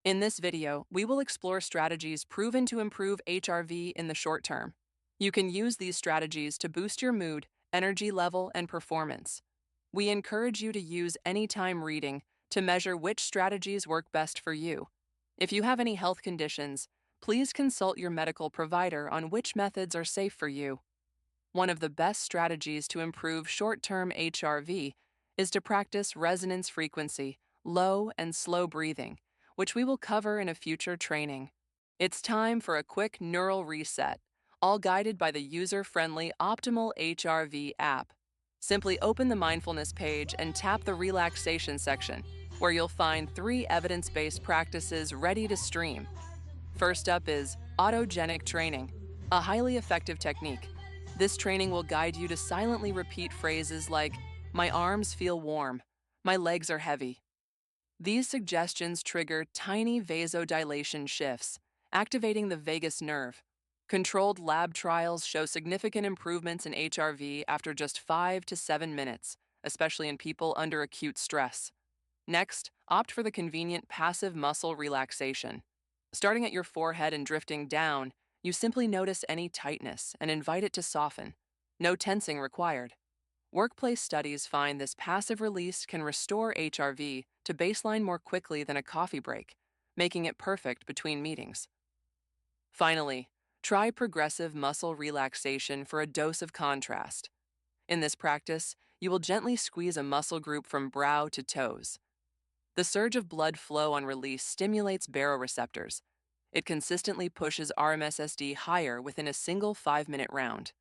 In this video, we will explore strategies proven to improve HRV in the short term. You can use these strategies to boost your mood, energy level, and performance. We encourage you to use anytime reading to measure which strategies work best for you. If you have any health conditions, please consult your medical provider on which methods are safe for you. One of the best strategies to improve short-term HRV is to practice resonance frequency, low and slow breathing, which we will cover in a future training. It's time for a quick neural reset, all guided by the user-friendly Optimal HRV app. Simply open the mindfulness page and tap the relaxation section, where you'll find 3 evidence-based practices ready to stream. First up is autogenic training, a highly effective technique. This training will guide you to silently repeat phrases like, "My arms feel warm," "My legs are heavy." These suggestions trigger tiny vasodilation shifts, activating the vagus nerve. Controlled lab trials show significant improvements in HRV after just 5 to 7 minutes, especially in people under acute stress. Next, opt for the convenient passive muscle relaxation. Starting at your forehead and drifting down, you simply notice any tightness and invite it to soften. No tensing required. Workplace studies find this passive release can restore HRV to baseline more quickly than a coffee break, making it perfect between meetings. Finally, try progressive muscle relaxation for a dose of contrast. In this practice, you will gently squeeze a muscle group from brow to toes. The surge of blood flow on release stimulates baroreceptors. It consistently pushes RMSSD higher within a single 5-minute round.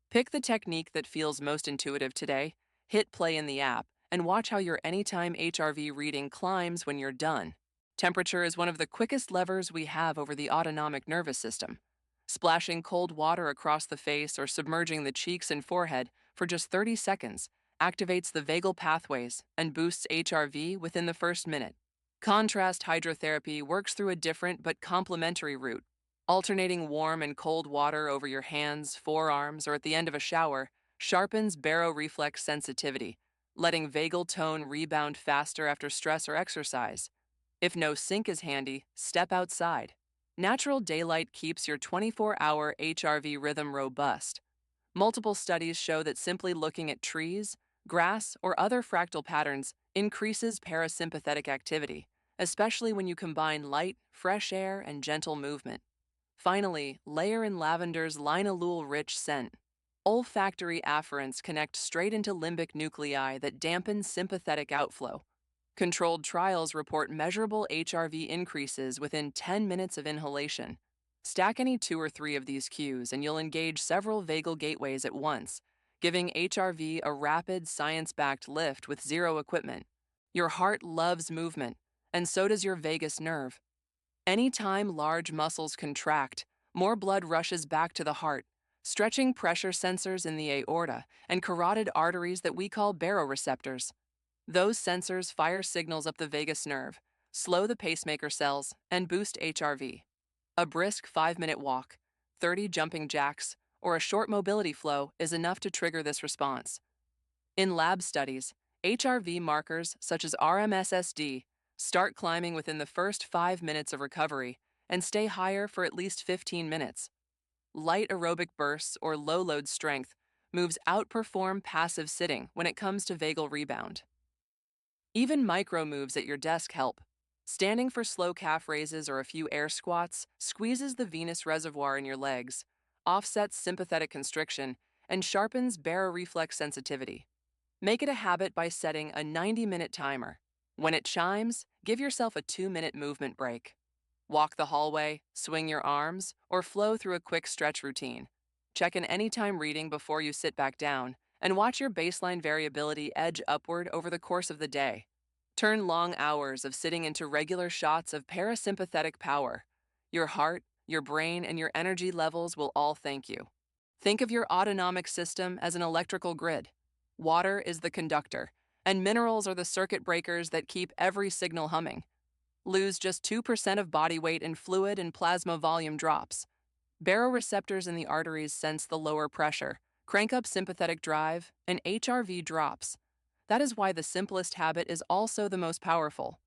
Pick the technique that feels most intuitive today, hit play in the app, and watch how your anytime HRV reading climbs when you're done. Temperature is one of the quickest levers we have over the autonomic nervous system. Splashing cold water across the face or submerging the cheeks and forehead for just 30 seconds activates the vagal pathways and boosts HRV within the first minute. Contrast hydrotherapy works through a different but complementary route. Alternating warm and cold water over your hands, forearms, or at the end of a shower sharpens baroreflex sensitivity, letting vagal tone rebound faster after stress or exercise. If no sink is handy, step outside. Natural daylight keeps your 24-hour HRV rhythm robust. Multiple studies show that simply looking at trees, grass, or other fractal patterns increases parasympathetic activity, especially when you combine light, fresh air, and gentle movement. Finally, layer in lavender's linalool-rich scent. Olfactory afferents connect straight into limbic nuclei that dampen sympathetic outflow. Controlled trials report measurable HRV increases within 10 minutes of inhalation. Stack any 2 or 3 of these cues and you'll engage several vagal gateways at once, giving HRV a rapid, science-backed lift with zero equipment. Your heart loves movement, and so does your vagus nerve. Anytime large muscles contract, more blood rushes back to the heart, stretching pressure sensors in the aorta and carotid arteries that we call baroreceptors. Those sensors fire signals up the vagus nerve, slow the pacemaker cells, and boost HRV. A brisk 5-minute walk, 30 jumping jacks, or a short mobility flow is enough to trigger this response. In lab studies, HRV markers such as RMSSD start climbing within the first 5 minutes of recovery and stay higher for at least 15 minutes. Light aerobic bursts or low-load strength moves outperform passive sitting when it comes to vagal rebound. Even micro moves at your desk help. Standing for slow calf raises or a few air squats squeezes the venous reservoir in your legs, offsets sympathetic constriction, and sharpens baroreflex sensitivity. Make it a habit by setting a 90-minute timer. When it chimes, give yourself a 2-minute movement break. Walk the hallway, swing your arms, or flow through a quick stretch routine. Check an anytime reading before you sit back down, and watch your baseline variability edge upward over the course of the day. Turn long hours of sitting into regular shots of parasympathetic power. Your heart, your brain, and your energy levels will all thank you. Think of your autonomic system as an electrical grid. Water is the conductor, and minerals are the circuit breakers that keep every signal humming. Lose just 2% of body weight in fluid and plasma volume drops. Baroreceptors in the arteries sense the lower pressure, crank up sympathetic drive, and HRV drops. That is why the simplest habit is also the most powerful.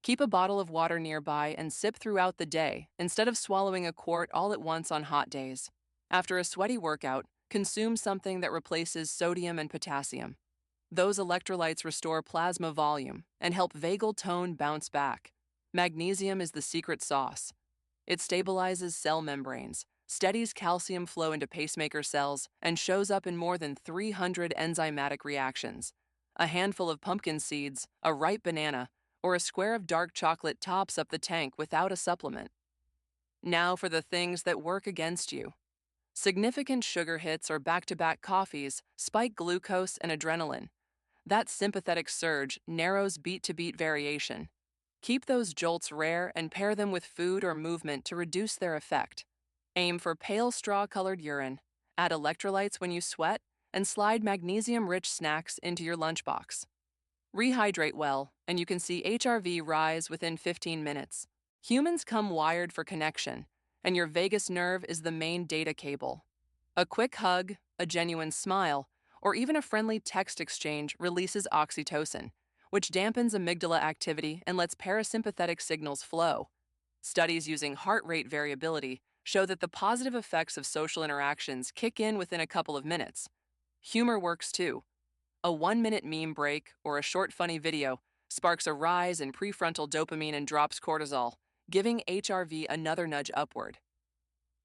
Keep a bottle of water nearby and sip throughout the day instead of swallowing a quart all at once on hot days. After a sweaty workout, consume something that replaces sodium and potassium. Those electrolytes restore plasma volume and help vagal tone bounce back. Magnesium is the secret sauce. It stabilizes cell membranes, steadies calcium flow into pacemaker cells, and shows up in more than 300 enzymatic reactions. A handful of pumpkin seeds, a ripe banana, or a square of dark chocolate tops up the tank without a supplement. Now for the things that work against you. Significant sugar hits or back-to-back coffees spike glucose and adrenaline. That sympathetic surge narrows beat-to-beat variation. Keep those jolts rare and pair them with food or movement to reduce their effect. Aim for pale straw-colored urine, add electrolytes when you sweat, and slide magnesium-rich snacks into your lunchbox. Rehydrate well, and you can see HRV rise within 15 minutes. Humans come wired for connection, and your vagus nerve is the main data cable. A quick hug, a genuine smile, or even a friendly text exchange releases oxytocin, which dampens amygdala activity and lets parasympathetic signals flow. Studies using heart rate variability show that the positive effects of social interactions kick in within a couple of minutes. Humor works too. A 1-minute meme break or a short funny video sparks a rise in prefrontal dopamine and drops cortisol, giving HRV another nudge upward.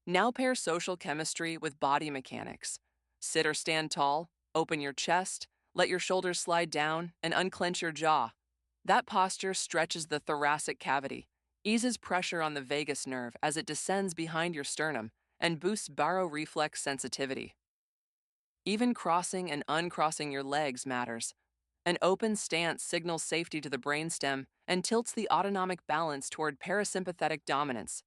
Now pair social chemistry with body mechanics. Sit or stand tall, open your chest, let your shoulders slide down, and unclench your jaw. That posture stretches the thoracic cavity, eases pressure on the vagus nerve as it descends behind your sternum, and boosts baroreflex sensitivity. Even crossing and uncrossing your legs matters. An open stance signals safety to the brainstem and tilts the autonomic balance toward parasympathetic dominance.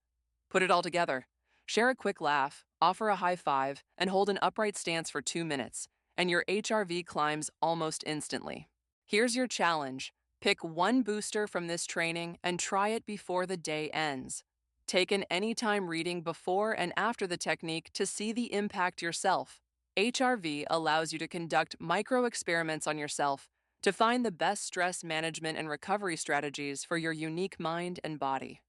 Put it all together. Share a quick laugh, offer a high five, and hold an upright stance for 2 minutes, and your HRV climbs almost instantly. Here's your challenge. Pick one booster from this training and try it before the day ends. Take an anytime reading before and after the technique to see the impact yourself. HRV allows you to conduct micro experiments on yourself to find the best stress management and recovery strategies for your unique mind and body.